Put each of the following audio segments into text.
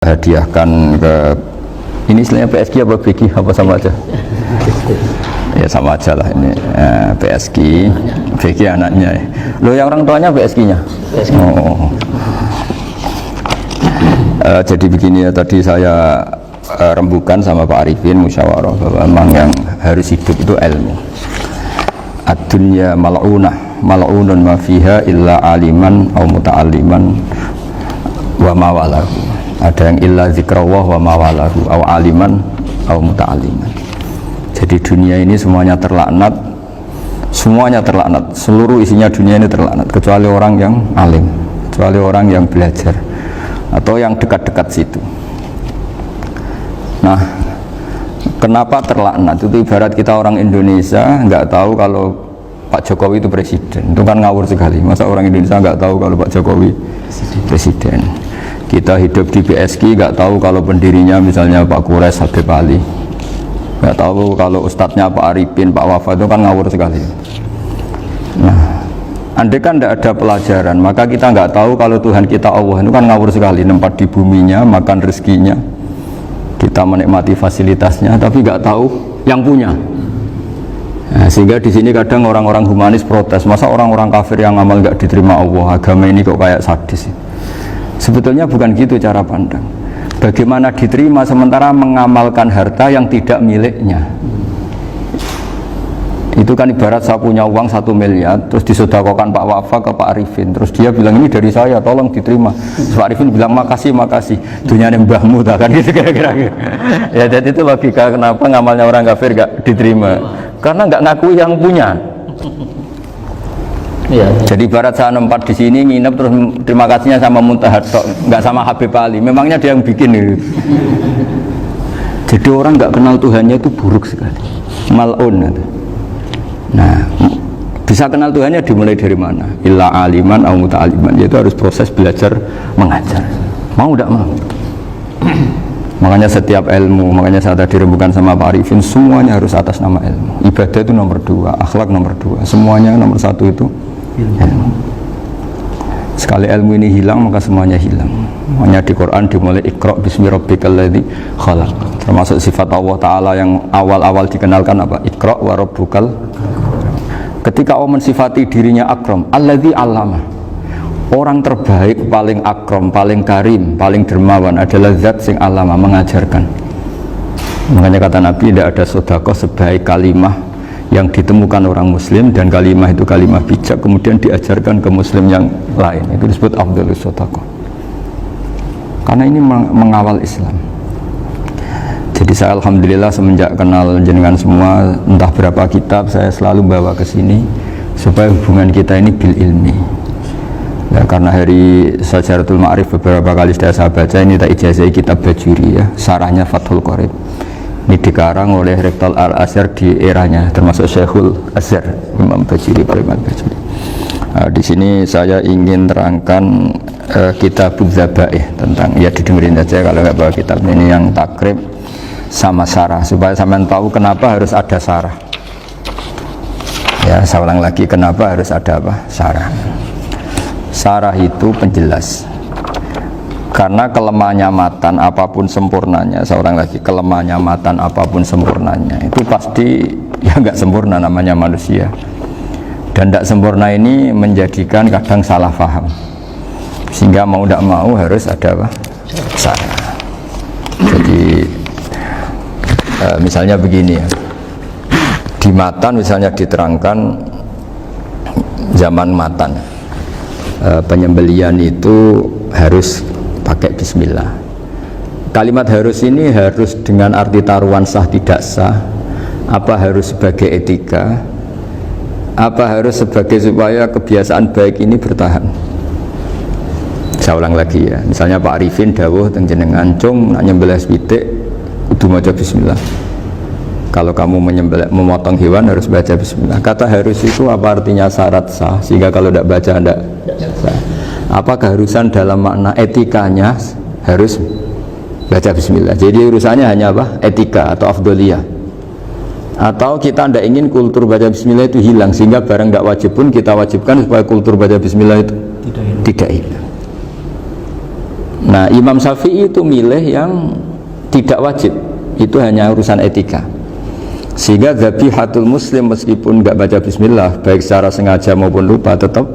hadiahkan ke ini istilahnya PSG apa BG apa sama aja ya sama aja lah ini PSG BG anaknya ya. Loh yang orang tuanya PSG nya oh. Jadi begini ya, tadi saya rembukan sama Pak Arifin musyawarah bahwa memang yang harus hidup itu ilmu. Ad-dunya mal'unah mal'unun ma fiha illa aliman au muta'alliman wa mawalahu. Ada yang illa zikrawah wa mawalahu au aliman au muta'alliman. Jadi dunia ini semuanya terlaknat, seluruh isinya dunia ini terlaknat kecuali orang yang alim, kecuali orang yang belajar atau yang dekat-dekat situ. Nah, kenapa terlaknat? Itu ibarat kita orang Indonesia nggak tahu kalau Pak Jokowi itu presiden, itu kan ngawur sekali. Masa orang Indonesia nggak tahu kalau Pak Jokowi presiden? Kita hidup di PSG nggak tahu kalau pendirinya misalnya Pak Kures Habib Ali, nggak tahu kalau ustadznya Pak Arifin, Pak Wafa, itu kan ngawur sekali. Nah, andai kan tidak ada pelajaran, maka kita nggak tahu kalau Tuhan kita Allah, itu kan ngawur sekali. Nempat di buminya, makan rezekinya, kita menikmati fasilitasnya, tapi nggak tahu yang punya. Nah, sehingga di sini kadang orang-orang humanis protes, masa orang-orang kafir yang amal nggak diterima Allah, agama ini kok kayak sadis. Sebetulnya bukan gitu cara pandang. Bagaimana diterima sementara mengamalkan harta yang tidak miliknya? Itu kan ibarat saya punya uang 1 miliar, terus disedekahkan Pak Wafa ke Pak Arifin, terus dia bilang ini dari saya, tolong diterima. Terus Pak Arifin bilang makasih, dunia ini mbahmu, kan gitu kira-kira. Ya jadi itu logika kenapa ngamalnya orang kafir gak diterima, karena nggak ngaku yang punya. Ya. Jadi ibarat saya nempat di sini nginep terus terima kasihnya sama Muntahar, nggak sama Habib Ali. Memangnya dia yang bikin itu. Jadi orang nggak kenal Tuhannya itu buruk sekali, mal'un. Nah, bisa kenal Tuhannya dimulai dari mana? Illa aliman au muta'aliman, yaitu harus proses belajar mengajar. Mau tidak mau. Makanya setiap ilmu, makanya saya tadi rembukan sama Pak Arifin, semuanya harus atas nama ilmu. Ibadah itu nomor 2, akhlak nomor 2, semuanya nomor 1 itu ilmu. Sekali ilmu ini hilang maka semuanya hilang. Makanya di Quran dimulai Iqra bismi rabbikal ladzi khalaq. Termasuk sifat Allah Ta'ala yang awal-awal dikenalkan apa? Iqra wa rabbukal. Ketika Allah mensifati dirinya akram, alladzi 'allama. Orang terbaik, paling akram, paling karim, paling dermawan adalah zat sing 'allama, mengajarkan. Makanya kata Nabi, tidak ada sedekah sebaik kalimah yang ditemukan orang muslim, dan kalimah itu kalimah bijak kemudian diajarkan ke muslim yang lain. Itu disebut afdhalus sedekah. Karena ini mengawal Islam. Jadi saya alhamdulillah semenjak kenal jenengan semua, entah berapa kitab saya selalu bawa ke sini supaya hubungan kita ini bil ilmi. Ya, karena hari Syajaratul Ma'arif beberapa kali sudah saya baca, ini tak ijazahi kitab Bajuri ya, sarahnya Fathul Qorib. Ini dikarang oleh Rektor Al-Azhar di eranya, termasuk Syekhul Azhar Imam Bajuri, Pak Imam Bajuri. Di sini saya ingin terangkan kitab Dzabaih, tentang, ya didengerin saja kalau nggak bawa kitab ini, yang takrib sama sarah, supaya sampean tahu kenapa harus ada sarah. Ya, saya ulang lagi, kenapa harus ada apa? Sarah. Sarah itu penjelas. Karena kelemahannya matan apapun sempurnanya, saya ulang lagi, kelemahannya matan apapun sempurnanya itu pasti ya nggak sempurna, namanya manusia. Dan tidak sempurna ini menjadikan kadang salah paham, sehingga mau tidak mau harus ada apa? Sarah. Jadi misalnya begini ya, di matan misalnya diterangkan zaman matan, penyembelian itu harus pakai bismillah. Kalimat harus ini harus dengan arti taruhan sah tidak sah, apa harus sebagai etika, apa harus sebagai supaya kebiasaan baik ini bertahan. Saya ulang lagi ya, misalnya Pak Arifin dawuh teng jenengan cung nak nyembelih pitik kudu maca bismillah. Kalau kamu memotong hewan harus baca bismillah. Kata harus itu apa artinya? Syarat sah, sehingga kalau tidak baca tidak sah. Apa keharusan dalam makna etikanya harus baca bismillah. Jadi urusannya hanya apa? Etika atau afdholiyah. Atau kita tidak ingin kultur baca bismillah itu hilang, sehingga barang tidak wajib pun kita wajibkan supaya kultur baca bismillah itu tidak hilang. Nah, Imam Syafi'i itu milih yang tidak wajib, itu hanya urusan etika. Sehingga dzabihatul muslim meskipun nggak baca bismillah, baik secara sengaja maupun lupa, tetap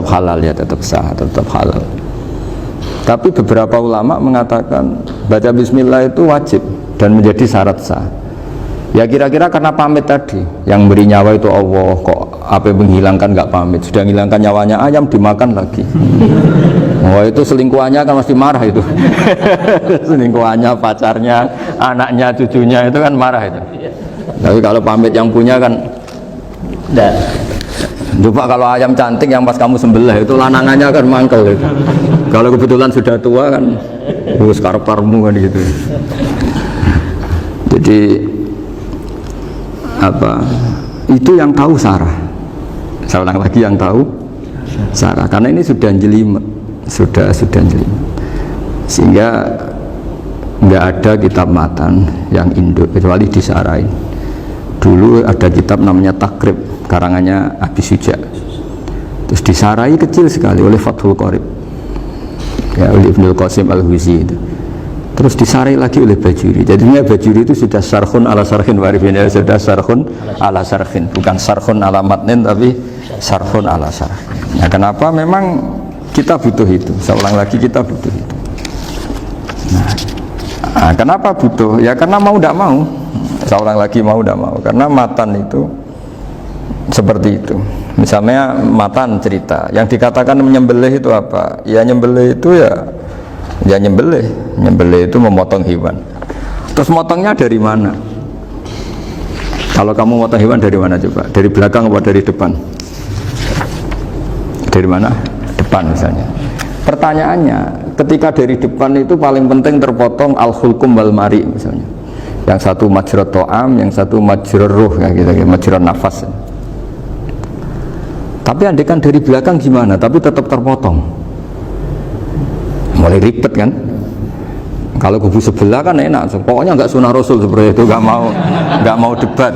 halal ya, tetap sah, tetap halal. Tapi beberapa ulama mengatakan baca bismillah itu wajib dan menjadi syarat sah. Ya kira-kira karena pamit tadi, yang beri nyawa itu Allah, kok apa yang menghilangkan nggak pamit, sudah menghilangkan nyawanya ayam dimakan lagi. Wah itu selingkuhannya kan pasti marah itu. Selingkuhannya, pacarnya, anaknya, cucunya itu kan marah itu. Tapi kalau pamit yang punya kan enggak. Coba kalau ayam cantik yang pas kamu sembelih itu lanangannya kan mangkel itu. Kalau kebetulan sudah tua kan harus karparmu kan gitu. Jadi apa? Itu yang tahu Sarah. Saya ulang lagi, yang tahu Sarah, karena ini sudah jelimet, sudah jelimet. Sehingga nggak ada kitab matan yang induk kecuali disarain. Dulu ada kitab namanya Takrib, karangannya Abi Suja, terus disarai kecil sekali oleh Fathul Qorib ya, oleh Ibnul Qasim Al-Huzi itu, terus disarai lagi oleh Bajuri. Jadinya Bajuri itu sudah sarhun ala sarhin warifin ya, sudah sarhun ala sarhin, bukan sarhun ala matnin tapi sarhun ala sarhin. Nah, kenapa? Memang kita butuh itu, saya ulang lagi, kita butuh itu. Nah, kenapa butuh? Ya karena mau tidak mau, saya ulang lagi, mau tidak mau, karena matan itu seperti itu. Misalnya matan cerita yang dikatakan menyembelih itu apa? Ya nyembelih itu ya nyembelih itu memotong hewan. Terus motongnya dari mana? Kalau kamu motong hewan dari mana coba? Dari belakang atau dari depan? Dari mana? Depan misalnya. Pertanyaannya, ketika dari depan itu paling penting terpotong al-hulkum wal mari misalnya. Yang satu majrur to'am, yang satu majrur ruh kayak gitu, majrur nafas. Tapi andekan dari belakang gimana? Tapi tetap terpotong. Mulai ribet kan? Kalau kubu sebelah kan enak, pokoknya nggak sunnah Rasul seperti itu, nggak mau debat.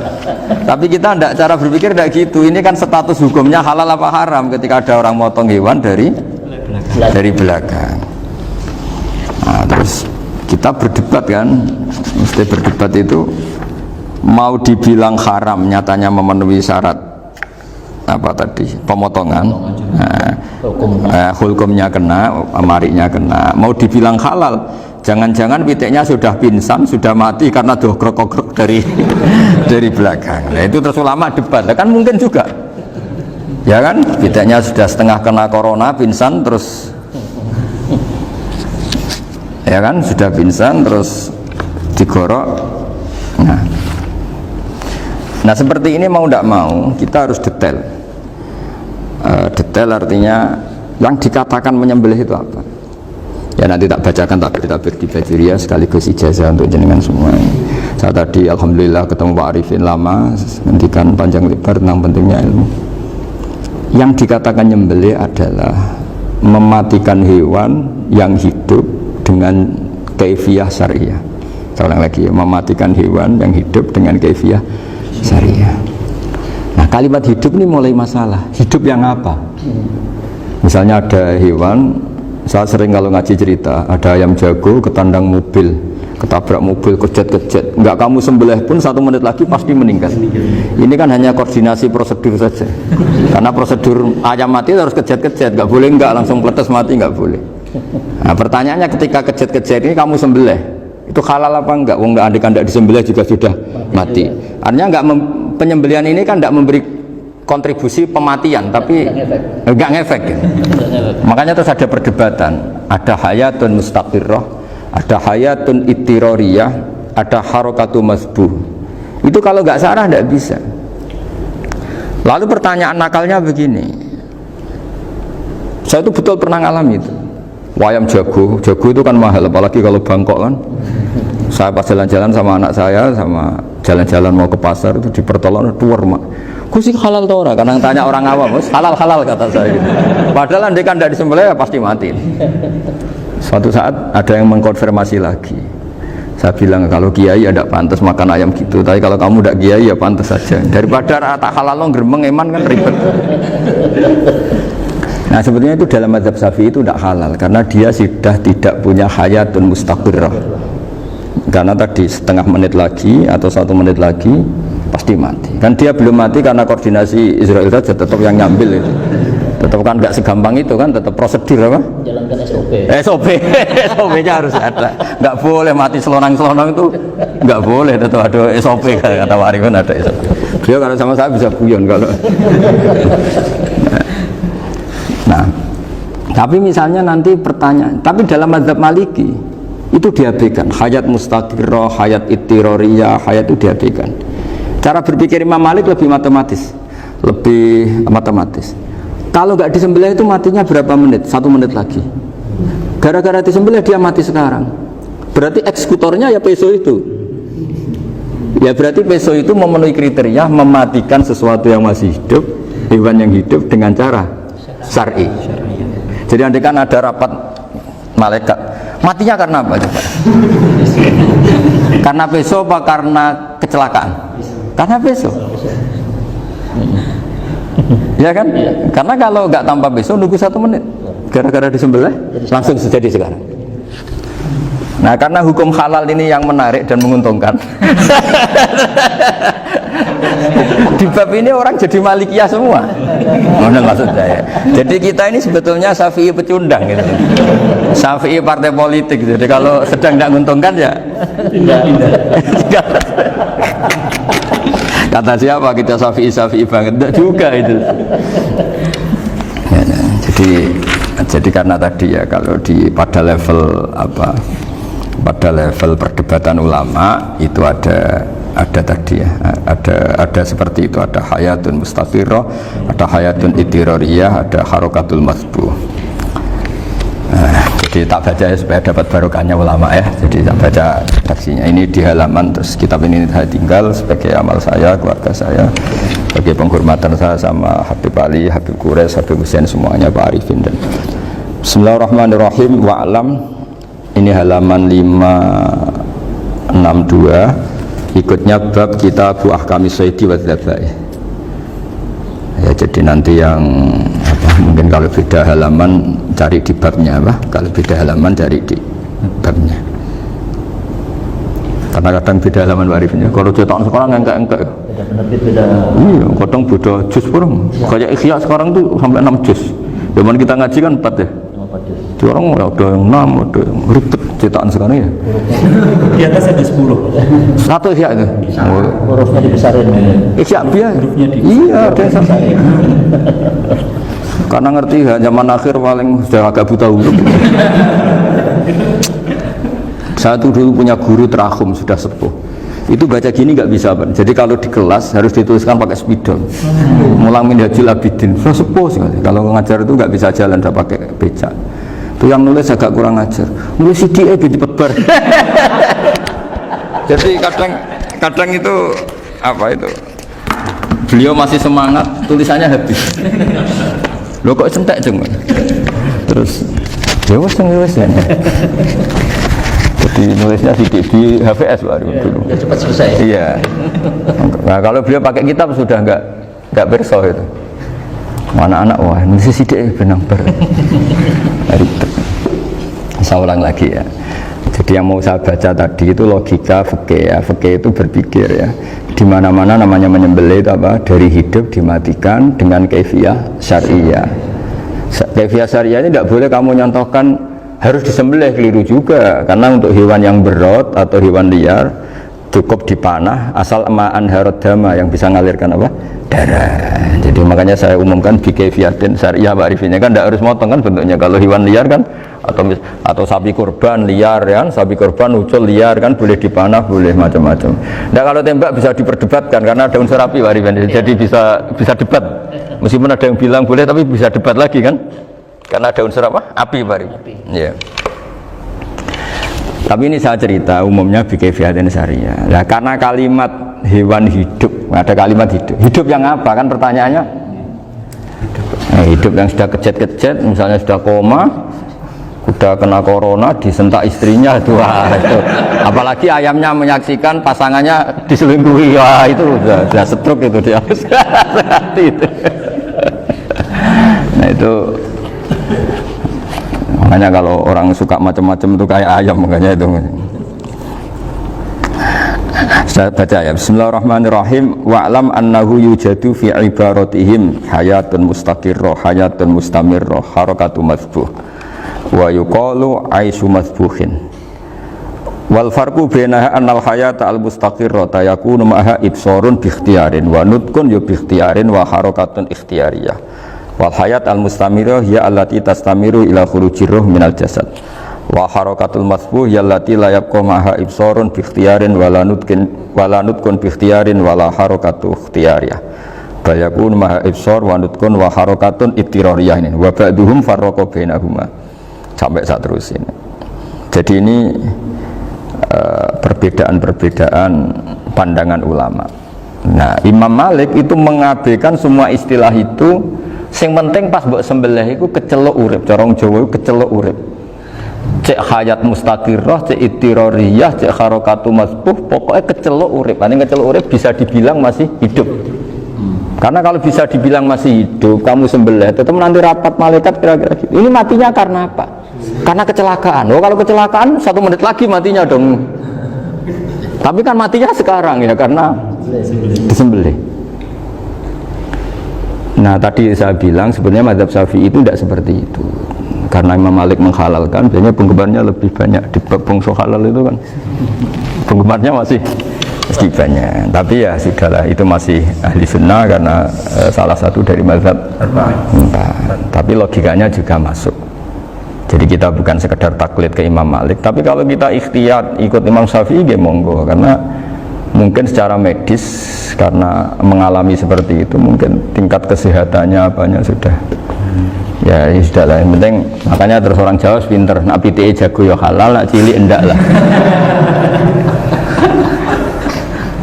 Tapi kita tidak, cara berpikir tidak gitu. Ini kan status hukumnya halal apa haram ketika ada orang motong hewan dari belakang. Nah, terus kita berdebat kan, mesti berdebat itu mau dibilang haram, nyatanya memenuhi syarat apa tadi, pemotongan, hukumnya kena, amarinya kena. Mau dibilang halal, jangan-jangan pitiknya sudah pingsan, sudah mati karena dogrok-dogrok dari belakang. Nah itu terus ulama debat, kan mungkin juga, ya kan, pitiknya sudah setengah kena corona, pingsan terus, ya kan, sudah pingsan terus digorok. Nah seperti ini mau tidak mau kita harus detail. Detail artinya yang dikatakan menyembelih itu apa? Ya nanti tak bacakan tabir-tabir di Bajuriyah sekaligus ijazah untuk jenengan semua. Saya tadi alhamdulillah ketemu Pak Arifin lama, ngendikan panjang lebar tentang pentingnya ilmu. Yang dikatakan nyembelih adalah mematikan hewan yang hidup dengan kaifiyah syariah. Saya ulang lagi ya, mematikan hewan yang hidup dengan kaifiyah syariah. Nah kalimat hidup ini mulai masalah. Hidup yang apa? Misalnya ada hewan, saya sering kalau ngaji cerita, ada ayam jago ketandang mobil, ketabrak mobil, kejet-kejet, enggak kamu sembelih pun 1 menit lagi pasti meninggal. Ini kan hanya koordinasi prosedur saja, karena prosedur ayam mati harus kejet-kejet, enggak boleh enggak langsung peletes mati, enggak boleh. Nah pertanyaannya, ketika kejet-kejet ini kamu sembelih, itu halal apa enggak? Wong enggak, andai enggak disembelih juga sudah mati. Artinya enggak, penyembelihan ini kan enggak memberi kontribusi pematian, tapi enggak ngefek gitu. Makanya terus ada perdebatan, ada hayatun mustaqirrah, ada hayatun ittiroriyah, ada harokatu masbuh. Itu kalau enggak sarah enggak bisa. Lalu pertanyaan nakalnya begini, saya itu betul pernah ngalami itu. Wayam jago itu kan mahal, apalagi kalau Bangkok kan. Saya pas jalan-jalan sama anak saya, sama jalan-jalan mau ke pasar itu di pertolongan tuar mak. Sih halal tau ora? Karena tanya orang awam, halal kata saya gitu. Padahal andai kan tidak disembelih ya pasti mati. Suatu saat ada yang mengkonfirmasi lagi. Saya bilang kalau kiai ya tidak pantas makan ayam gitu, tapi kalau kamu tidak kiai ya pantas saja. Daripada tak halal lo geremeng eman kan ribet. Nah sebetulnya itu dalam mazhab Syafi'i itu tidak halal karena dia sudah tidak punya hayatun mustaqirrah. Karena tadi setengah menit lagi atau 1 menit lagi pasti mati. Kan dia belum mati karena koordinasi Israel saja tetap yang nyambil itu. Tetap kan nggak segampang itu kan, tetap prosedur apa? Jalankan SOP. SOP-nya harus ada. Nggak boleh mati selonang-selonang itu, nggak boleh. Tetap ada SOP kata Warifin ada SOP. Beliau kalau sama saya bisa guyon kalau. Nah, tapi misalnya nanti pertanyaan, tapi dalam mazhab Maliki itu diabaikan, hayat mustaqirrah, hayat ittiroriyah, hayat itu diabaikan. Cara berpikir Imam Malik lebih matematis. Kalau nggak disembelih itu matinya berapa menit? 1 menit lagi. Gara-gara disembelih dia mati sekarang. Berarti eksekutornya ya peso itu. Ya berarti peso itu memenuhi kriteria mematikan sesuatu yang masih hidup, hewan yang hidup dengan cara syar'i. Jadi andai kan ada rapat malaikat, matinya karena apa coba? Karena peso apa karena kecelakaan? Karena peso. Ya kan? Karena kalau nggak tanpa peso nunggu 1 menit, gara-gara disembelih langsung terjadi sekarang. Nah karena hukum halal ini yang menarik dan menguntungkan. Di bab ini orang jadi Malikiyah semua. Mana maksud saya? Jadi kita ini sebetulnya Syafi'i pecundang gitu. Syafi'i partai politik. Jadi kalau sedang tidak menguntungkan ya kata siapa kita Syafi'i banget? Tidak juga itu. Ya, jadi karena tadi ya kalau pada level pada level perdebatan ulama itu ada tadi ya, ada seperti itu, ada hayatun mustaqirrah, ada hayatun ittiroriyah, ada harokatul masbuh. Jadi tak baca ya supaya dapat barokahnya ulama ya. Jadi tak baca taksinya ini di halaman, terus kitab ini saya tinggal sebagai amal saya, keluarga saya, sebagai penghormatan saya sama Habib Ali, Habib Qures, Habib Hussein semuanya, Pak Arifin dan Bismillahirrahmanirrahim. Wa'lam, ini halaman 562, ikutnya bab kitab ahkamis shaidi wa dzabai. Ya jadi nanti yang mungkin kalau beda halaman cari di babnya kalau beda halaman cari di babnya, karena kadang beda halaman warifnya. Kalau cetakan sekarang enggak beda penerbit, beda iya, kadang beda juz pun kayak Ikhya sekarang tuh sampai 6 juz. Zaman kita ngaji kan 4 ya, orang ada yang 6, ada yang ribet cetakan sekarang ya. Di atas ada 10. Satu Ikhya itu. Hurufnya dibesarin. Ikhya biar. Iya, ada yang besarin. Karena ngerti zaman akhir paling sudah agak buta huruf. Saya tuh dulu punya guru terakhum sudah sepuh. Itu baca gini nggak bisa, Pak. Jadi kalau di kelas harus dituliskan pakai spidol. Mulang Minhajul Abidin, sudah sepuh sekali. Kalau ngajar itu nggak bisa jalan, udah pakai becak. Itu yang nulis agak kurang ajar. Nulis CDE binti pebar. Jadi kadang itu apa itu? Beliau masih semangat, tulisannya habis. Lo kok sentek ceng? Terus ya wes ya. Jadi nulisnya di HVS baru dulu. Ya, cepat selesai. Iya. Nah kalau beliau pakai kitab sudah nggak berso itu. Anak-anak wah nulis sidik benang ber. Saya ulang lagi ya. Jadi yang mau saya baca tadi itu logika fikih ya. Fikih itu berpikir ya. Di mana-mana namanya menyembelih itu apa? Dari hidup dimatikan dengan kaifiyah syariah. Kaifiyah syariah ini tidak boleh kamu nyontohkan harus disembelih, keliru juga. Karena untuk hewan yang berot atau hewan liar cukup dipanah asal ma'an harad dama yang bisa mengalirkan apa? Darah. Jadi makanya saya umumkan bikaifiyatin syariah Pak Arifinnya kan tidak harus motong kan bentuknya. Kalau hewan liar kan atau sapi kurban liar kan, sapi kurban ucul liar kan boleh dipanah, boleh macam-macam. Nah kalau tembak bisa diperdebatkan karena ada unsur api Pak Arifin. Jadi bisa debat. Meskipun ada yang bilang boleh tapi bisa debat lagi kan? Karena ada unsur apa? Api Pak Arifin. Iya. Tapi ini saya cerita umumnya bikaifiyatin syariah. Nah karena kalimat hewan hidup, ada kalimat hidup yang apa kan pertanyaannya? Hidup yang sudah kejet-kejet, misalnya sudah koma, udah kena corona, disentak istrinya itu, apalagi ayamnya menyaksikan pasangannya diselingkuhi, wah itu sudah stroke itu dia. Nah itu Makanya kalau orang suka macam-macam itu kayak ayam, makanya itu. Saya baca ya. Bismillahirrahmanirrahim. Wa'lam annahu yujadu fi ibaratihim hayatun mustaqirrah, hayatun mustamirrah, harakatu madhbuh. Wa yuqalu aisyu madhbuhin. Wal farqu baina annal hayata al mustaqirrah yakunu ma'a ibsarun bi ikhtiyarin wa nutqun bi ikhtiyarin wa harakatun ikhtiyariyah. Wal hayat al mustamirrah ya allati tastamiru ila khurujir ruh minal jasad. Wa harakatul masbuh ya allati la yabqa ma'a ibsarun bi ikhtiyarin wa la nutqun bi ikhtiyarin wa la harakatu ikhtiyariyah. Bal yakunu ma'a ibsar wa nutqun wa harakatun ibtirariyah ini. Wa ba'duhum farraqa bainahuma. Sampai saat terus ini. Jadi ini perbedaan-perbedaan pandangan ulama. Nah, Imam Malik itu mengabaikan semua istilah itu. Sing penting pas mbok sembelih iku kecelok urip, cara wong Jawa iku kecelok urip. Cek hayat mustaqirrah, cek ittirariyah, cek harakatu masbuh, pokoknya kecelok urip. Ane kecelok urip bisa dibilang masih hidup. Karena kalau bisa dibilang masih hidup, kamu sembelih, tetap nanti rapat malaikat kira-kira gitu. Ini matinya karena apa? Karena kecelakaan. Oh, kalau kecelakaan 1 menit lagi matinya dong. Tapi kan matinya sekarang ya karena disembelih. Nah, tadi saya bilang sebenarnya mazhab Syafi'i itu tidak seperti itu. Karena Imam Malik menghalalkan, biasanya penggemarnya lebih banyak di bab bangsa halal itu kan. Penggemarnya masih banyak. Tapi ya sudahlah, itu masih ahli sunnah karena salah satu dari mazhab. Tapi logikanya juga masuk. Jadi kita bukan sekedar taklid ke Imam Malik, tapi kalau kita ikhtiyat ikut Imam Syafi'i ya monggo, karena mungkin secara medis karena mengalami seperti itu mungkin tingkat kesehatannya apanya sudah ya sudah lah, yang penting makanya terus orang Jawa pinter, nak PTE jago ya halal, nak cilik enggak lah.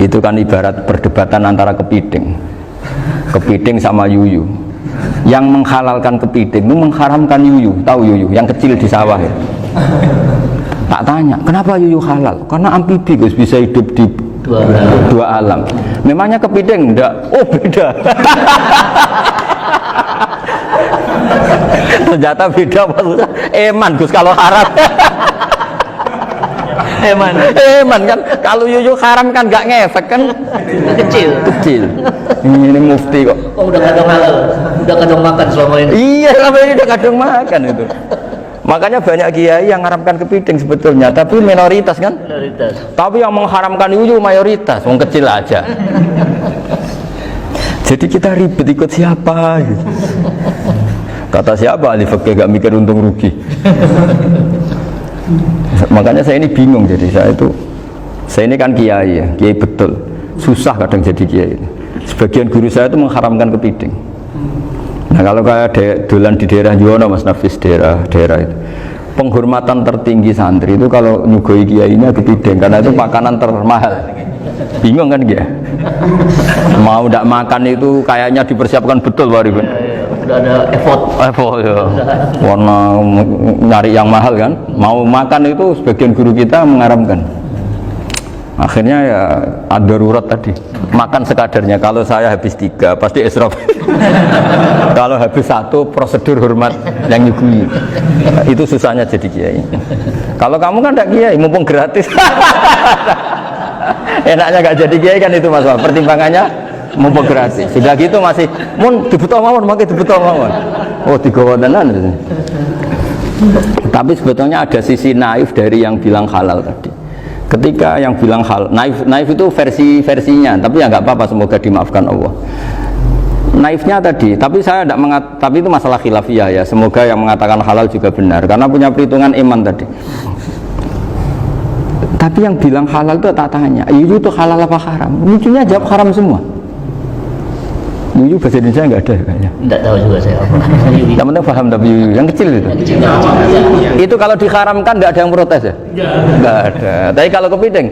Itu kan ibarat perdebatan antara kepiting sama yuyu. Yang menghalalkan kepiting itu mengharamkan yuyu, tahu yuyu yang kecil di sawah ya. Tak tanya kenapa yuyu halal, karena amfibi Gus, bisa hidup di dua alam. Memangnya kepiting enggak? Oh beda. Ternyata beda maksudnya. Eman Gus kalau haram. Eman kan kalau yuyu haram kan enggak ngefek kan, kecil. Ini mufti kok. Oh udah kadang halal, udah kadang makan selama ini. Iya selama ini udah kadang makan itu. Makanya banyak kiai yang mengharamkan kepiting sebetulnya, tapi minoritas kan? Minoritas. Tapi yang mengharamkan yuyu mayoritas, wong kecil aja. Jadi kita ribet ikut siapa gitu. Kata siapa ahli fikih gak mikir untung rugi. Makanya saya ini bingung, jadi saya ini kan kiai ya, kiai betul. Susah kadang jadi kiai. Sebagian guru saya itu mengharamkan kepiting. Nah kalau kayak dolan di daerah Juwono Mas Nafis, daerah itu penghormatan tertinggi santri itu kalau nyugoi kiainya kepiting, karena itu makanan termahal. Bingung kan dia? Mau tidak makan itu kayaknya dipersiapkan betul Pak Ribon. Udah ada effort ya. Warna nyari yang mahal kan. Mau makan itu sebagian guru kita mengharamkan. Akhirnya ya ada darurat tadi, makan sekadarnya. Kalau saya habis 3 pasti israf. Kalau habis 1 prosedur hormat yang nyugui. Itu susahnya jadi kiai. Kalau kamu kan tidak kiai, mumpung gratis. Enaknya gak jadi kiai kan itu masalah. Pertimbangannya mumpung gratis. Sudah gitu masih mun dibutuh mawon, makai dibutuh mawon. Oh digawa tenan. Tapi sebetulnya ada sisi naif dari yang bilang halal tadi. Ketika yang bilang hal naif itu versinya, tapi ya nggak apa-apa, semoga dimaafkan Allah. Naifnya tadi, tapi saya tidak tapi itu masalah khilafiyah ya. Semoga yang mengatakan halal juga benar, karena punya perhitungan iman tadi. Tapi yang bilang halal itu tak tanya, itu halal apa haram? Lucunya jawab haram semua. Yuyu bahasa Indonesia nggak ada kayaknya. Nggak tahu juga saya apa. Yang penting paham tapi yuyu yang kecil itu. Itu kalau diharamkan nggak ada yang protes ya? Nggak ada. Tapi kalau kepiting?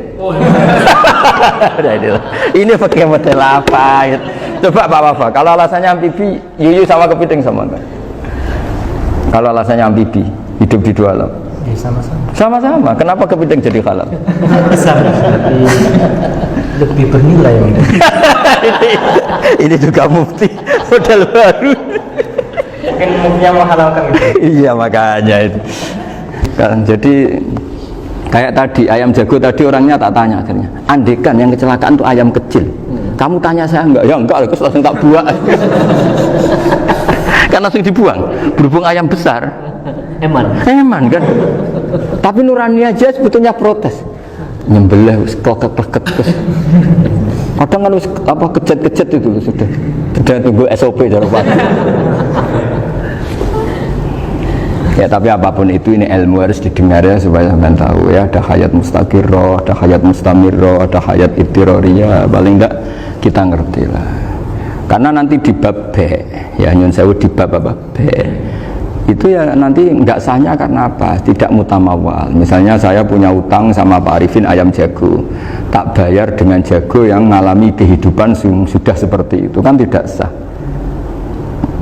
Ini pakai model apa? Coba Pak Wafa. Kalau alasannya amfibi, yuyu sama kepiting sama enggak? Kalau alasannya amfibi, hidup di 2 alam. Ya, sama-sama. Sama-sama. Kenapa kepiting jadi halal? Lebih bernilai. Ini juga mufti model baru. Mungkin move-nya menghalalkan gitu. Iya makanya itu kan, jadi kayak tadi ayam jago tadi, orangnya tak tanya akhirnya, andekan yang kecelakaan itu ayam kecil, kamu tanya saya enggak? Ya enggak, terus langsung tak buang. Kan langsung dibuang, berhubung ayam besar eman kan. Tapi nurani aja sebetulnya protes, nyembelih kleket terus kadang kan apa kejet itu sudah tunggu SOP jawaban. Ya tapi apapun itu, ini ilmu harus didengar ya, supaya sampean tahu ya, ada hayat mustaqirroh, ada hayat mustamirroh, ada hayat ibtiroriyah, paling enggak kita ngerti lah. Karena nanti di bab B, ya nyun sewu di bab apa B, itu ya nanti enggak sahnya karena apa? Tidak mutamawal. Misalnya saya punya utang sama Pak Arifin ayam jago, tak bayar dengan jago yang mengalami kehidupan sudah seperti itu, kan tidak sah.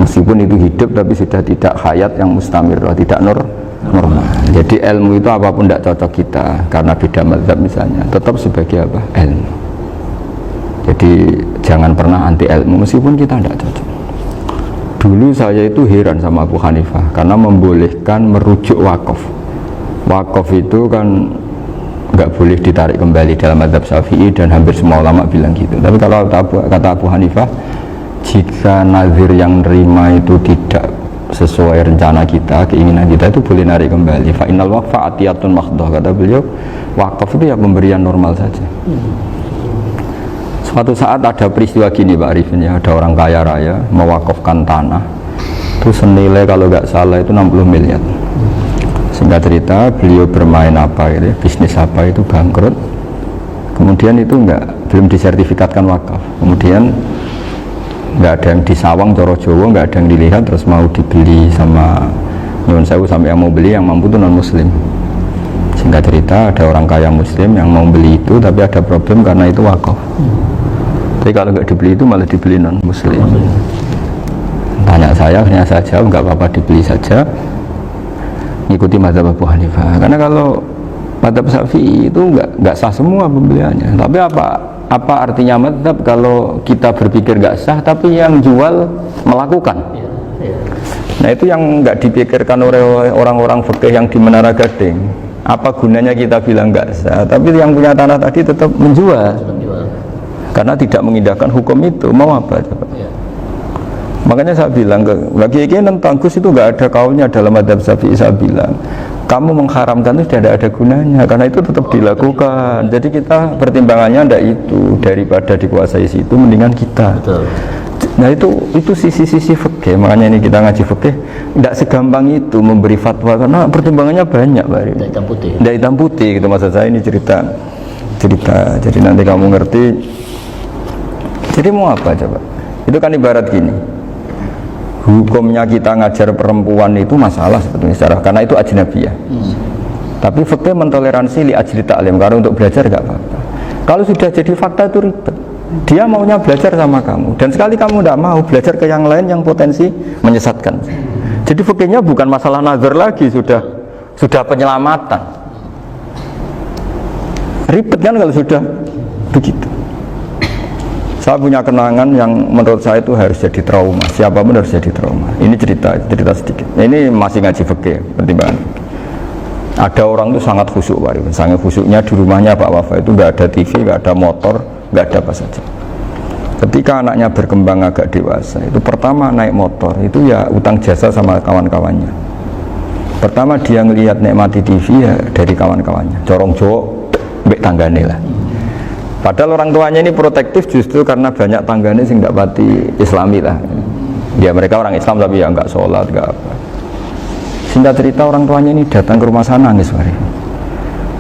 Meskipun itu hidup tapi sudah tidak hayat yang mustamirroh, tidak normal. Jadi ilmu itu apapun tidak cocok kita karena beda mazhab misalnya, tetap sebagai apa? Ilmu. Jadi jangan pernah anti ilmu meskipun kita tidak cocok. Dulu saya itu heran sama Abu Hanifah karena membolehkan merujuk wakaf. Wakaf itu kan nggak boleh ditarik kembali dalam mazhab Syafi'i dan hampir semua ulama bilang gitu. Tapi kalau kata Abu Hanifah, jika nazir yang nerima itu tidak sesuai rencana kita, keinginan kita, itu boleh narik kembali. Fa innal waqfa atiyatun makhdah, kata beliau, wakaf itu ya pemberian normal saja. Suatu saat ada peristiwa gini Pak Arifin ya, ada orang kaya raya mewakafkan tanah itu senilai kalau nggak salah itu 60 miliar. Singkat cerita beliau bermain apa gitu, bisnis apa itu bangkrut, kemudian itu belum disertifikatkan wakaf, kemudian nggak ada yang disawang coro Jawa, nggak ada yang dilihat, terus mau dibeli sama nyuwun sewu, sampai yang mau beli yang mampu itu non muslim. Singkat cerita ada orang kaya muslim yang mau beli itu, tapi ada problem karena itu wakaf. Tapi kalau nggak dibeli itu malah dibeli non muslim. Tanya saya, akhirnya saya jawab nggak apa-apa, dibeli saja, ngikuti mazhab Abu Hanifah. Karena kalau mazhab Syafi'i itu nggak sah semua pembeliannya. Tapi apa artinya mazhab kalau kita berpikir nggak sah tapi yang jual melakukan? Nah itu yang nggak dipikirkan oleh orang-orang fikih yang di Menara Gading. Apa gunanya kita bilang nggak sah tapi yang punya tanah tadi tetap menjual karena tidak mengindahkan hukum itu, mau apa coba? Makanya saya bilang bagi tentang Gus itu nggak ada kaulnya dalam mazhab Syafi'i. Saya bilang kamu mengharamkan itu tidak ada gunanya karena itu tetap dilakukan. Jadi kita pertimbangannya tidak itu, daripada dikuasai situ mendingan kita. Betul. Nah itu sisi-sisi fikih. Makanya ini kita ngaji fikih tidak segampang itu memberi fatwa karena pertimbangannya banyak, Pak. Tidak hitam putih. Tidak hitam putih gitu, maksud saya ini cerita. Jadi nanti kamu ngerti. Jadi mau apa coba? Itu kan ibarat gini. Hukumnya kita ngajar perempuan itu masalah sebetulnya secara, karena itu ajnabiyah. Tapi fikih mentoleransi li ajli ta'lim, karena untuk belajar gak apa-apa. Kalau sudah jadi fakta itu ribet. Dia maunya belajar sama kamu, dan sekali kamu tidak mau belajar ke yang lain yang potensi menyesatkan. Jadi fikihnya bukan masalah nazar lagi, sudah penyelamatan. Ribet kan kalau sudah begitu. Saya punya kenangan yang menurut saya itu harus jadi trauma. Siapapun harus jadi trauma. Ini cerita sedikit. Ini masih ngaji fikih, pertimbangan. Ada orang itu sangat khusyuk, sangat khusyuknya di rumahnya Pak Wafa itu nggak ada TV, nggak ada motor, nggak ada apa saja. Ketika anaknya berkembang agak dewasa, itu pertama naik motor itu ya utang jasa sama kawan-kawannya. Pertama dia ngelihat nikmati TV ya dari kawan-kawannya. Corong Jawa, mbek tanggane lah. Padahal orang tuanya ini protektif justru karena banyak tangganya sing nggak pati Islami lah. Ya mereka orang Islam tapi ya nggak sholat, nggak apa. Singkat cerita orang tuanya ini datang ke rumah saya nangis, Mari.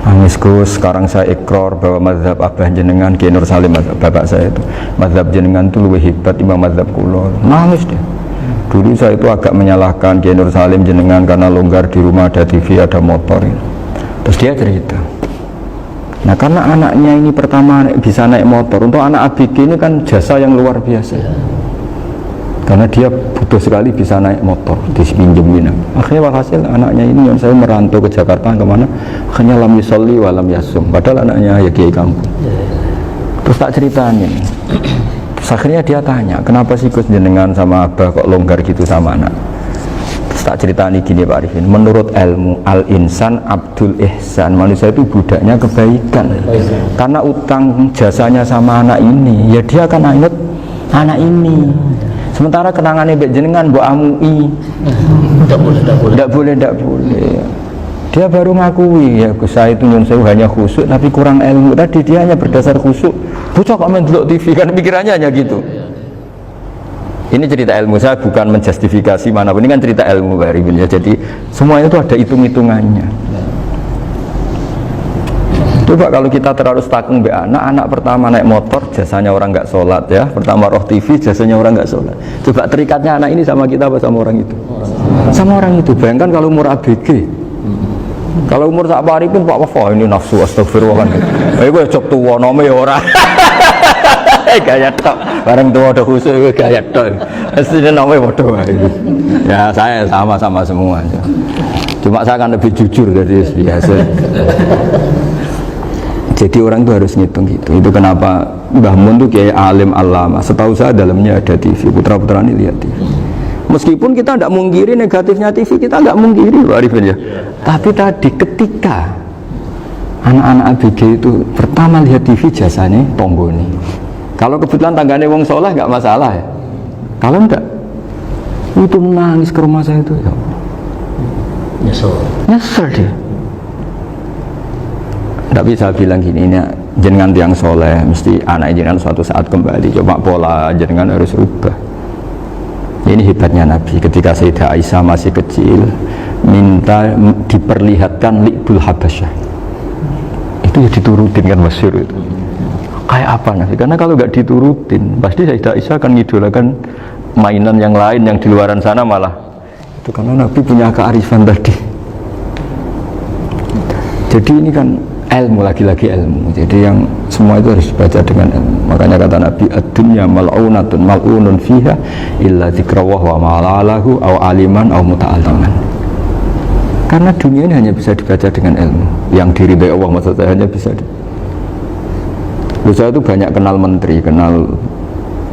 Nangis Gus, sekarang saya ikrar bahwa mazhab Abah jenengan Kiai Nur Salim, mazhab bapak saya itu, mazhab jenengan itu lebih hebat imam mazhab kulo. Nangis dia. Dulu saya itu agak menyalahkan Kiai Nur Salim jenengan karena longgar di rumah ada TV, ada motor. Terus dia cerita. Nah karena anaknya ini pertama bisa naik motor, untuk anak ABG ini kan jasa yang luar biasa. Karena dia butuh sekali bisa naik motor, dipinjemin. Akhirnya walhasil anaknya ini yang saya merantau ke Jakarta kemana, akhirnya lam yusolli wa lam yasum. Padahal anaknya ya kiai kampung. Terus tak ceritain. Terus akhirnya dia tanya, kenapa sih Gus jenengan sama Abah kok longgar gitu sama anak? Tak ceritani gini Pak Arifin, menurut ilmu al-insan abdul ihsan, manusia itu budaknya kebaikan. Karena utang jasanya sama anak ini, ya dia akan ingat anak ini. Sementara kenangannya mbek jenengan mbok amui. Tidak boleh. Dia baru ngakui, ya Gus saya itu nyun sewu hanya khusyuk tapi kurang ilmu. Tadi dia hanya berdasar khusyuk. Bocah kok main delok TV, kan pikirannya hanya gitu. Ini cerita ilmu, saya bukan menjustifikasi manapun, ini kan cerita ilmu Pak Arifin ya. Jadi semuanya itu ada hitung-hitungannya. Coba kalau kita terlalu stakung be anak pertama naik motor jasanya orang nggak sholat ya, pertama roh TV jasanya orang nggak sholat. Coba terikatnya anak ini sama kita apa sama orang itu? Sama orang itu. Bayangkan kalau umur ABG, kalau umur sak pari pun Pak Wafa ini nafsu astagfirullah kan. Gue cok tua nome ya orang. Gaya tok, bareng tua udah khusus gue gaya tok. Aslinya namanya bodoh. Ya saya sama semua. Cuma saya akan lebih jujur dari biasa. Jadi orang itu harus ngitung gitu. Itu kenapa Mbah Mun tuh kayak alim alama. Setahu saya dalamnya ada TV. Putra-putra ini lihat TV. Meskipun kita tidak mungkiri negatifnya TV, kita nggak mungkiri Pak Arifin ya. Tapi tadi ketika anak-anak ABG itu pertama lihat TV jasanya Tonggoni. Kalau kebetulan tangganya wong soleh nggak masalah ya. Kalau enggak, itu nangis ke rumah saya itu ya. Nyesel dia. Nggak bisa bilang gini, ini jenengan tiang soleh, mesti anak jenengan suatu saat kembali. Coba pola jenengan harus rubah. Ini hebatnya Nabi. Ketika Sayyidah Aisyah masih kecil, minta diperlihatkan Li'bul Habasyah. Itu ya diturutin kan masyhur itu. Kayak apa Nabi? Karena kalau nggak diturutin, pasti Sayyidah Aisyah akan ngidolakan mainan yang lain yang di luaran sana malah. Itu karena Nabi punya kearifan tadi. Jadi ini kan ilmu, lagi-lagi ilmu. Jadi yang semua itu harus dibaca dengan ilmu. Makanya kata Nabi, ad-dunya mal'unatun mal'unun fiha illa dzikrawah wa ma'alalahu aw aliman aw muta'alliman. Karena dunia ini hanya bisa dibaca dengan ilmu. Yang diridai Allah maksud saya hanya bisa saya itu banyak kenal menteri, kenal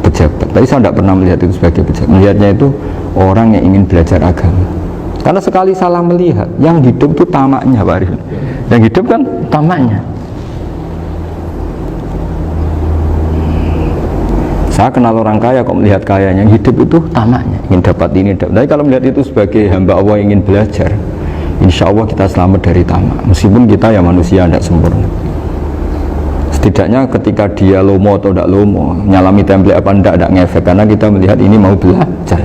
pejabat, tapi saya tidak pernah melihat itu sebagai pejabat. Melihatnya itu orang yang ingin belajar agama. Karena sekali salah melihat, yang hidup itu tamaknya Pak Arifin. Yang hidup kan tamaknya. Saya kenal orang kaya kok melihat kayanya, yang hidup itu tamaknya, ingin dapat ini, dapat. Tapi kalau melihat itu sebagai hamba Allah yang ingin belajar, insya Allah kita selamat dari tamak. Meskipun kita ya manusia tidak sempurna. Setidaknya ketika dia lomo atau tidak lomo, nyalami template apa tidak ngefek, karena kita melihat ini mau belajar.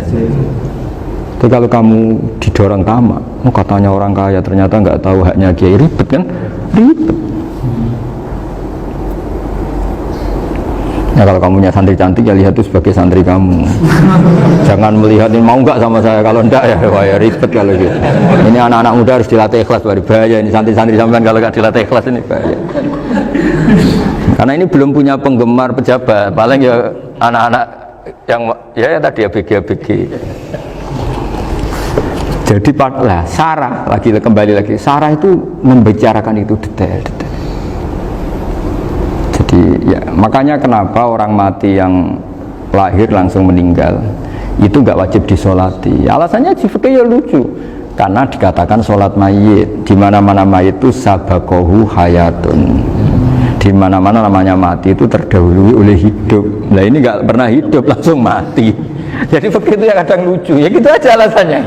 Tapi kalau kamu didorong tamak, katanya orang kaya ternyata nggak tahu haknya kiai, ribet kan? Ribet. Nah kalau kamu punya santri cantik ya lihat itu sebagai santri kamu. Jangan melihat ini mau nggak sama saya, kalau enggak ya wah ya ribet kalau gitu. Ini anak-anak muda harus dilatih ikhlas, bahaya ini santri-santri sampean kalau nggak dilatih ikhlas ini bahaya. Karena ini belum punya penggemar pejabat, paling ya anak-anak yang ya tadi ABG. Jadi lah Sarah kembali lagi Sarah itu membicarakan itu detail. Jadi ya makanya kenapa orang mati yang lahir langsung meninggal itu nggak wajib disolati. Alasannya fikih ya lucu. Karena dikatakan sholat mayit, di mana-mana mayit itu sabakohu hayatun. Di mana-mana namanya mati itu terdahului oleh hidup. Nah ini nggak pernah hidup langsung mati. Jadi begitu ya kadang lucu. Ya gitu aja alasannya.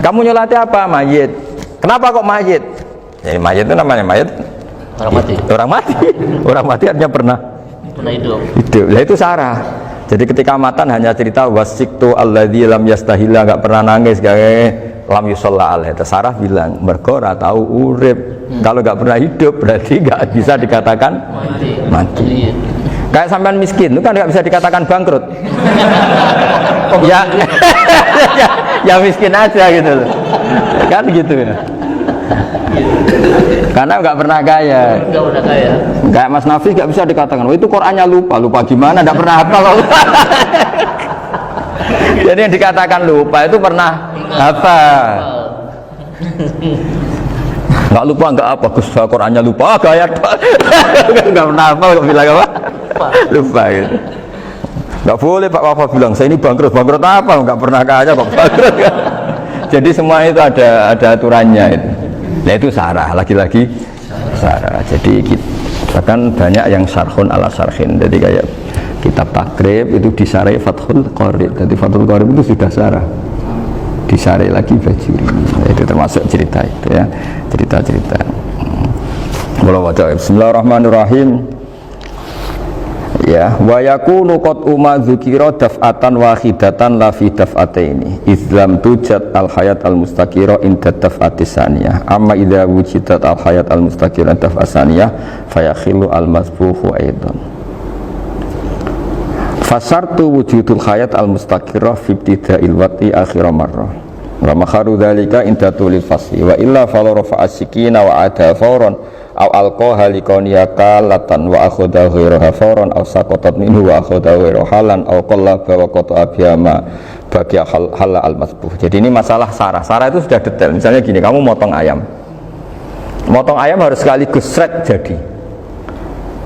Kamu nyolati apa? Mayit. Kenapa kok mayit? Jadi mayit itu namanya mayit. Orang mati. Orang mati. Orang mati artinya pernah hidup. Hidup. Nah itu Sarah. Jadi ketika matan hanya cerita wasiktu alladzi lam yastahila, nggak pernah nangis, kayak lam yusalla alaih. Sarah bilang mergo ora tahu urip. Kalau nggak pernah hidup berarti nggak bisa dikatakan mati. Kayak sampean miskin itu kan nggak bisa dikatakan bangkrut. ya miskin aja gitu loh. Kan gitu ya. Karena nggak pernah kaya. Kayak Mas Nafis nggak bisa dikatakan, oh itu Qurannya lupa gimana? Nggak pernah hafal. Jadi yang dikatakan lupa itu pernah hafal. Nggak lupa nggak apa, Gus Qurannya lupa, gaya nggak pernah hafal kok bilang apa? Lupa gitu. Nggak boleh Pak Wafa bilang saya ini bangkrut apa? Nggak pernah kaya kok bangkrut. Jadi semua itu ada aturannya itu. Nah itu sarah, lagi-lagi sarah. Jadi bahkan banyak yang syarhun ala syarhin. Jadi kayak kitab takrib itu disarai Fathul Qorib. Jadi Fathul Qorib itu sudah sarah. Disarai lagi Bajuri. Nah, itu termasuk cerita itu ya. Cerita-cerita. Bismillahirrahmanirrahim. Ya, wa yakunu qad umma dzukira daf'atan wahidatan la fi daf'ataini izlam tujad al hayat al mustaqira inda daf'atis saniyah amma idza wujidat al hayat al mustaqira daf'as saniyah fayakhilu al masbuhu aidan fasartu wujudul hayat al mustaqira fi ibtida'il waqti akhir marrah wa makharu dzalika inda tulil fasli wa illa fala rafa'a sikina wa ada fawran aw alqaha liqaniyaka latan wa akhadha ghairaha fawran aw saqatat minhu wa akhadha ghairu halan aw qallaba wa qata'a biyama bagi hal al masbuh. Jadi ini masalah sarah. Sarah itu sudah detail. Misalnya gini, kamu motong ayam. Motong ayam harus sekaligus sret jadi.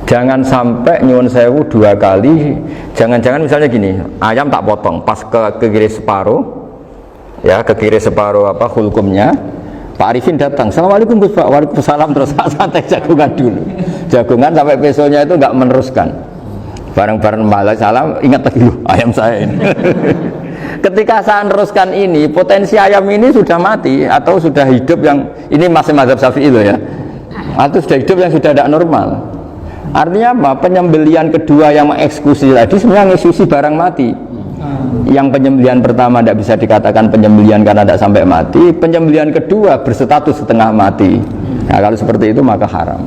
Jangan sampai nyuwun sewu dua kali. Jangan-jangan misalnya gini, ayam tak potong pas ke kiri separuh. Ya, ke kiri separuh apa hulkumnya. Pak Arifin datang, Assalamualaikum Gus Pak, waalaikumsalam, terus santai jagungan dulu. Jagungan sampai besoknya itu nggak meneruskan. Bareng-bareng malah salam, ingat lagi loh ayam saya ini. Ketika saya meneruskan ini, potensi ayam ini sudah mati atau sudah hidup yang ini masih mazhab Syafi'i loh ya. Atau sudah hidup yang sudah tidak normal. Artinya apa? Penyembelian kedua yang mengeksekusi tadi sebenarnya mengeksekusi barang mati. Yang penyembelian pertama tidak bisa dikatakan penyembelian karena tidak sampai mati, penyembelian kedua berstatus setengah mati. Nah, kalau seperti itu maka haram.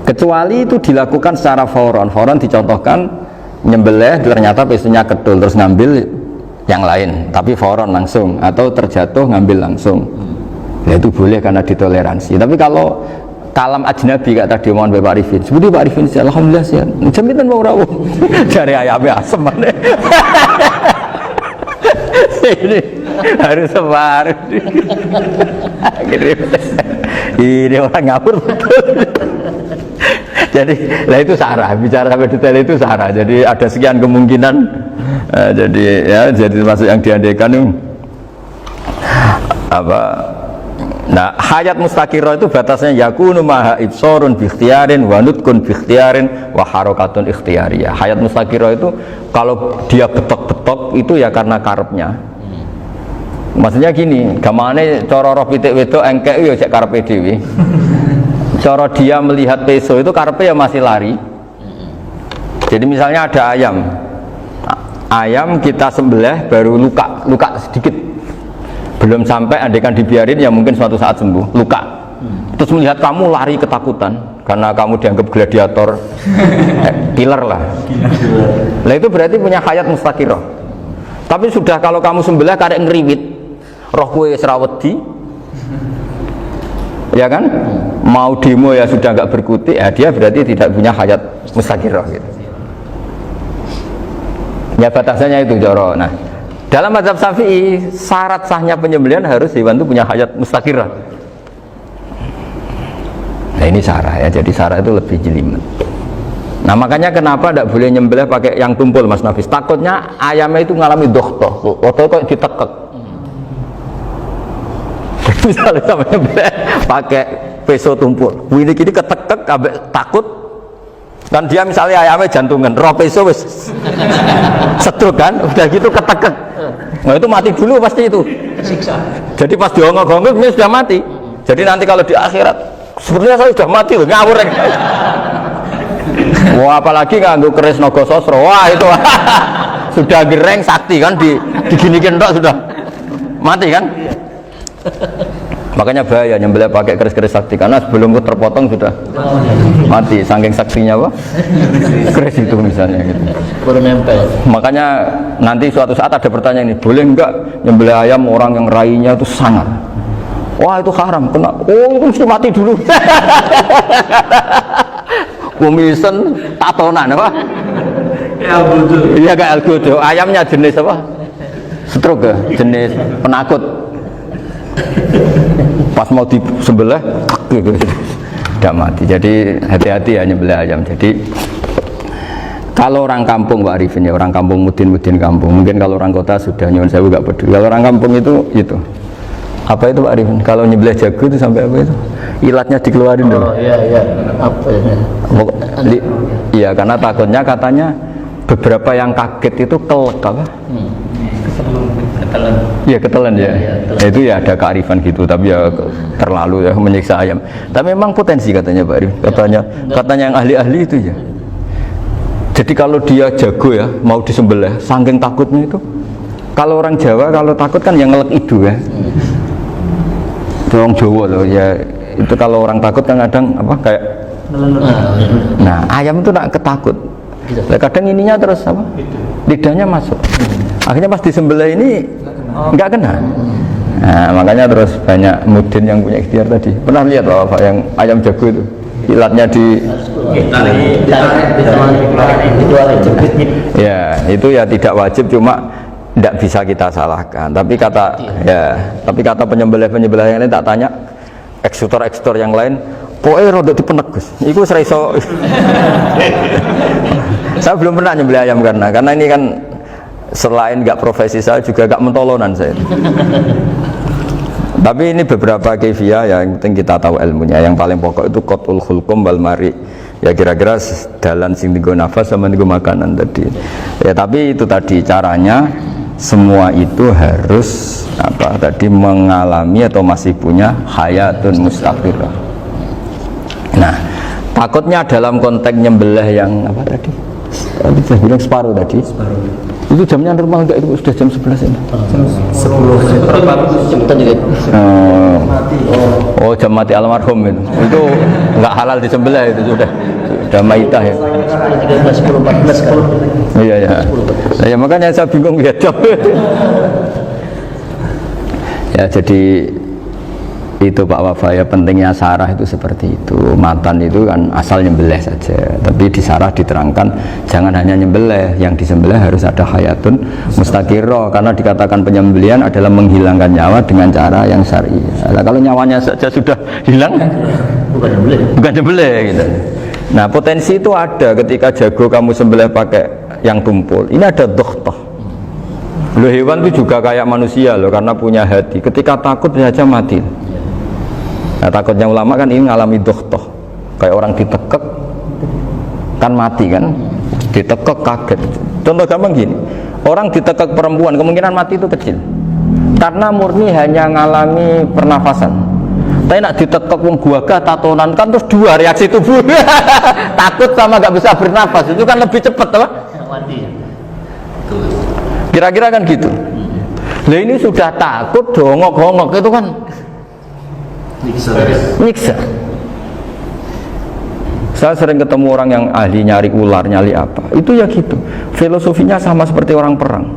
Kecuali itu dilakukan secara fauron. Fauron dicontohkan nyembelih ternyata pesunya kedul terus ngambil yang lain, tapi fauron langsung atau terjatuh ngambil langsung. Ya itu boleh karena ditoleransi. Tapi kalau kalam ajnabi kata tadi mohon Pak Arifin seperti Pak Arifin alhamdulillah sih jaminan mau rawuh dari ayamnya asem ini harus sebar ini orang ngawur betul. Jadi lah itu sarah, bicara sampai detail itu sarah. Jadi ada sekian kemungkinan jadi ya jadi termasuk yang diandaikan apa. Nah, hayat mustaqirah itu batasnya yakunu maha ibsorun bi ikhtiyarin wa nutkun bi ikhtiyarin wa harakatun ikhtiyariyah. Hayat mustaqirah itu kalau dia betok-betok itu ya karena karepnya. Maksudnya gini, gamane cara roh pitik wedok engkek ya cek karepe dhewe. Cara dia melihat peso itu karepe ya masih lari. Jadi misalnya ada ayam. Ayam kita sembelih baru luka sedikit. Belum sampai andaikan dibiarin ya mungkin suatu saat sembuh luka terus melihat kamu lari ketakutan karena kamu dianggap gladiator killer lah itu berarti punya hayat mustaqirah. Tapi sudah kalau kamu sembelih karek ngeriwit roh kue serawedi ya kan mau demo ya sudah nggak berkutik ya dia berarti tidak punya hayat mustaqirah gitu. Ya batasannya itu joro. Nah dalam mazhab Syafi'i, syarat sahnya penyembelihan harus hewan itu punya hayat mustaqirah. Nah ini sarah ya, jadi sarah itu lebih jelimet. Nah makanya kenapa tidak boleh nyembelih pakai yang tumpul Mas Nafis? Takutnya ayamnya itu ngalami dohtoh, waktu kok ditekek. Misalnya sama nyembelih pakai peso tumpul, ini kini ketekek, takut. Dan dia misalnya ayamnya jantungan, roh peso wis setruk kan, udah gitu ketekek. Nah itu mati dulu pasti itu. Siksa. Jadi pas diongok-ongok dia sudah mati. Jadi nanti kalau di akhirat, sebenarnya saya sudah mati loh, ngawur. Wah apalagi nganggo keris naga sosro, wah itu sudah gereng sakti kan diginikin tok sudah mati kan. Makanya bahaya nyembelih pakai keris-keris sakti karena sebelum terpotong sudah mati saking saktinya apa keris itu misalnya gitu. Baru nempel. Makanya nanti suatu saat ada pertanyaan ini, boleh enggak nyembelih ayam orang yang rainya itu sangar? Wah itu haram, kena. Oh itu mesti mati dulu. Kumisen tatonan apa? Ya bodoh. Iya kayak algojo. Ayamnya jenis apa? Stroke ya? Jenis penakut. Pas mau disembelih tidak mati. Jadi hati-hati ya nyembelih ayam. Jadi Kalau orang kampung Pak Arifin ya, orang kampung mudin kampung. Mungkin kalau orang kota sudah nyuwun sewu gak peduli. Kalau orang kampung itu apa itu Pak Arifin? Kalau nyembelih jago itu sampai apa itu? Ilatnya dikeluarin dulu. Oh iya. Apa ini? Iya, karena takutnya katanya beberapa yang kaget itu kelek apa? Ketelan. Iya ketelan ya. Ketelan. Itu ya ada kearifan gitu, tapi ya terlalu ya menyiksa ayam. Tapi memang potensi katanya Pak Arif. Katanya yang ahli-ahli itu ya. Jadi kalau dia jago ya, mau disembelih, saking takutnya itu. Kalau orang Jawa kalau takut kan yang ngelek idu ya. Orang Jawa loh ya. Itu kalau orang takut kan kadang apa kayak. Nah ayam itu nak ketakut. Kadang ininya terus apa? Lidahnya masuk. Akhirnya pas disembelih ini nggak kena. Nah, makanya terus banyak mudin yang punya ikhtiar tadi. Pernah lihat loh Pak yang ayam jago itu ilatnya di ya itu ya tidak wajib, cuma tidak bisa kita salahkan. Tapi kata penyembelih yang lain tak tanya eksekutor yang lain, pokoknya rodok dipenegus. Iku seraiso. Saya belum pernah nyembelih ayam karena ini kan selain nggak profesi saya juga nggak mentolonan saya. Tapi ini beberapa kefiah ya, yang penting kita tahu ilmunya. Yang paling pokok itu qatul khulqum wal mari. Ya kira-kira dalan sing digo nafas sama digo makanan tadi. Ya tapi itu tadi caranya semua itu harus mengalami atau masih punya hayatun mustaqirah. Nah, takutnya dalam konteks nyembelih yang apa tadi? Saya bilang separuh tadi. Itu jamnya normal enggak, itu sudah jam 11 ini? Jam 10. Oh jam mati almarhum itu enggak halal disembelih, itu sudah maitah ya. 13, 10, 14 kan. Iya ya. Ya makanya saya bingung ya jam. Ya jadi itu Pak Wafa ya, pentingnya sarah itu seperti itu. Matan itu kan asal nyembelih saja, tapi di sarah diterangkan jangan hanya nyembelih, yang disembelih harus ada hayatun mustaqirah, karena dikatakan penyembelihan adalah menghilangkan nyawa dengan cara yang syar'i. Nah, kalau nyawanya saja sudah hilang bukan nyembelih gitu. Nah potensi itu ada ketika jago kamu sembelih pakai yang tumpul, ini ada dokhtoh. Loh, hewan itu juga kayak manusia loh, karena punya hati, ketika takut saja mati. Nah, takutnya ulama kan ini ngalami dokhtoh, kayak orang ditekek kan mati kan, ditekek kaget. Contoh gampang gini, orang ditekek perempuan kemungkinan mati itu kecil karena murni hanya ngalami pernafasan. Tapi nak ditekek wong gagah tatonan kan terus dua reaksi tubuh. Takut sama gak bisa bernafas, itu kan lebih cepat apa? Mati. Kira-kira kan gitu. Lah ini sudah takut dongok-dongok itu kan nyiksa. Saya sering ketemu orang yang ahli nyari ular, nyari apa, itu ya gitu. Filosofinya sama seperti orang perang,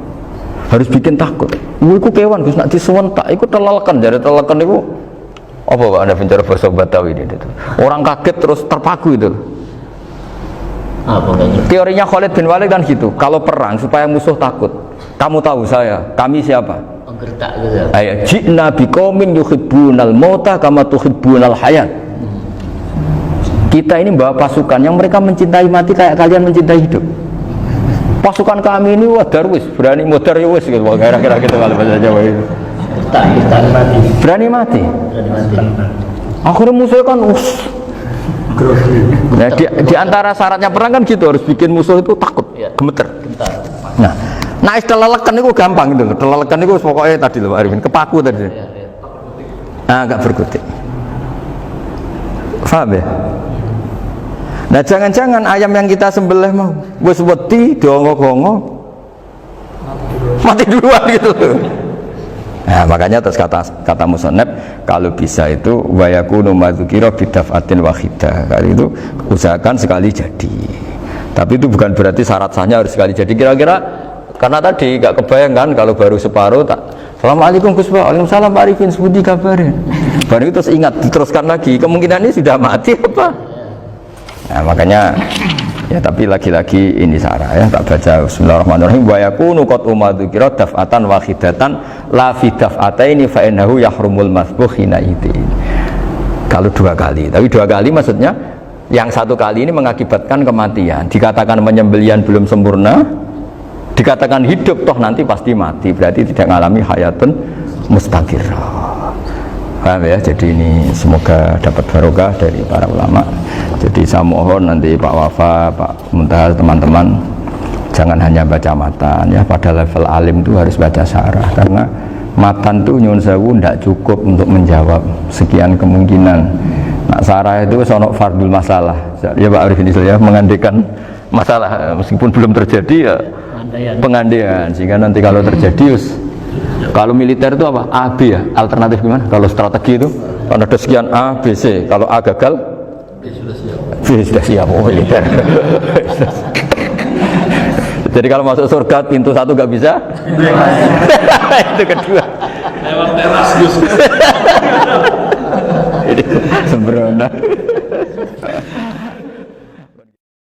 harus bikin takut. Iku kewan Gus nak disuwentak, iku telelekan, jadi telelekan itu apa Pak Anda bicara bahasa Batawi ini itu. Orang kaget terus terpaku itu. Teorinya Khalid bin Walid kan gitu. Kalau perang supaya musuh takut, kamu tahu kami siapa? Gertak gitu. Ayat jina biqaumin yuhibbunal mauta kama tuhibbunal hayat. Kita ini bawa pasukan yang mereka mencintai mati kayak kalian mencintai hidup. Pasukan kami ini wah darwis, berani modar ya wis gitu, kira-kira gitu kalau bahasa Jawa itu. Gertak mati. Berani mati. Akhirnya musuh kan nah, di antara syaratnya perang kan gitu, harus bikin musuh itu takut, gemeter. Nah istilah lelekan itu gampang gitu, lelekan itu pokoknya tadi loh Pak Arifin, kepaku tadi. Agak berkutik. Paham ya? Nah jangan-jangan ayam yang kita sembelih mau wis wedi dongok-dongok mati duluan gitu. Nah makanya terus kata musannaf kalau bisa itu wa yakunu madzukira bidafatin wahidah. Kali itu usahakan sekali jadi. Tapi itu bukan berarti syarat sahnya harus sekali jadi. Kira-kira karena tadi gak kebayangkan kalau baru separuh tak Assalamualaikum Gus Pak, waalaikumsalam Pak Arifin, sebuti kabarnya. Baru itu terus ingat, diteruskan lagi, kemungkinan ini sudah mati apa? Nah makanya ya tapi lagi-lagi ini sarah ya, tak baca Bismillahirrahmanirrahim wa yakunu qad umadzukira daf'atan wahidatan la fi daf'ataini fa innahu yahrumul masbuh hina idin. Kalau dua kali, tapi dua kali maksudnya Yang satu kali ini mengakibatkan kematian. Dikatakan penyembelian belum sempurna, dikatakan hidup toh nanti pasti mati. Berarti tidak mengalami hayatun mustaqirrah. Paham ya? Jadi ini semoga dapat barokah dari para ulama. Jadi saya mohon nanti Pak Wafa, Pak Muntaha, teman-teman jangan hanya baca matan ya. Pada level alim itu harus baca syarah, karena matan itu nyuwun sewu tidak cukup untuk menjawab sekian kemungkinan. Nah, syarah itu sono fardul masalah. Ya Pak Arif ini saya mengandekan masalah meskipun belum terjadi ya pengandaian, sehingga nanti kalau terjadi kalau militer itu apa? A, B ya? Alternatif gimana? Kalau strategi itu kalau ada sekian A, B, C. Kalau A gagal, B sudah siap. Oh, militer. Jadi kalau masuk surga pintu satu gak bisa, itu kedua. Lewat teras Gus. Sembrono.